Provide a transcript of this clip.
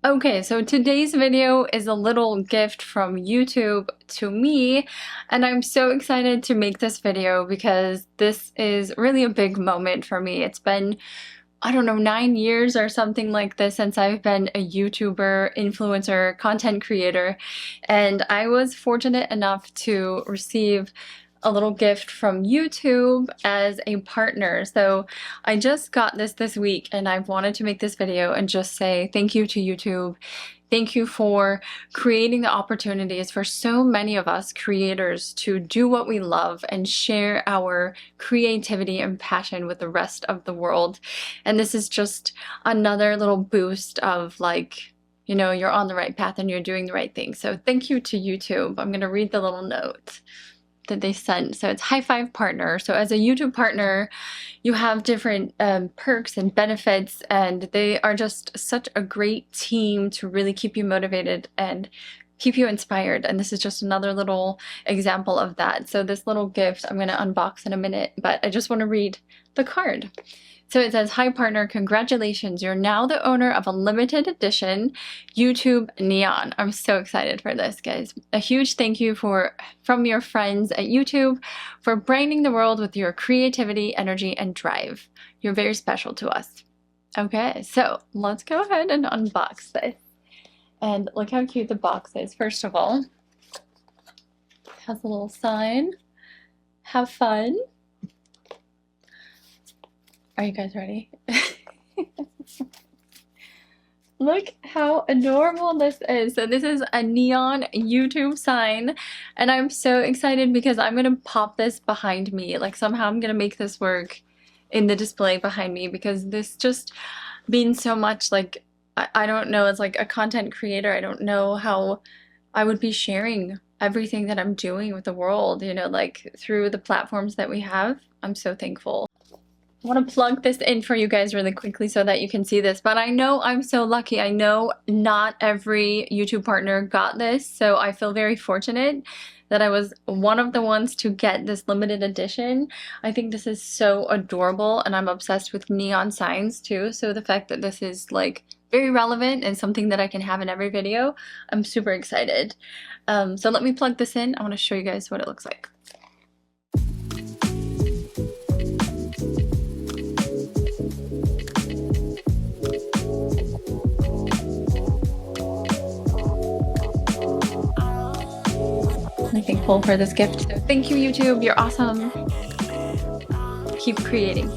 Okay, so today's video is a little gift from YouTube to me, and I'm so excited to make this video because this is really a big moment for me. It's been, I don't know, 9 years or something like this since I've been a YouTuber, influencer, content creator, and I was fortunate enough to receive a little gift from YouTube as a partner. So I just got this week and I've wanted to make this video and just say thank you to YouTube. Thank you for creating the opportunities for so many of us creators to do what we love and share our creativity and passion with the rest of the world. And this is just another little boost of like, you know, you're on the right path and you're doing the right thing. So thank you to YouTube. I'm going to read the little note that they sent. So it's high five partner. So as a YouTube partner, you have different perks and benefits, and they are just such a great team to really keep you motivated and keep you inspired. And this is just another little example of that. So this little gift I'm going to unbox in a minute, but I just want to read the card. So it says, "Hi partner, congratulations. You're now the owner of a limited edition YouTube Neon." I'm so excited for this, guys. A huge thank you from your friends at YouTube for brightening the world with your creativity, energy, and drive. You're very special to us. Okay, so let's go ahead and unbox this. And look how cute the box is. First of all, it has a little sign. Have fun. Are you guys ready? Look how adorable this is. So this is a neon YouTube sign, and I'm so excited because I'm gonna pop this behind me. Like somehow I'm gonna make this work in the display behind me because this just means so much. Like I don't know, as like a content creator, I don't know how I would be sharing everything that I'm doing with the world, you know, like through the platforms that we have. I'm so thankful. I want to plug this in for you guys really quickly so that you can see this, but I know I'm so lucky. I know not every YouTube partner got this, so I feel very fortunate that I was one of the ones to get this limited edition. I think this is so adorable, and I'm obsessed with neon signs too, so the fact that this is like very relevant and something that I can have in every video, I'm super excited. So let me plug this in. I want to show you guys what it looks like. I'm thankful for this gift. So thank you, YouTube. You're awesome. Keep creating.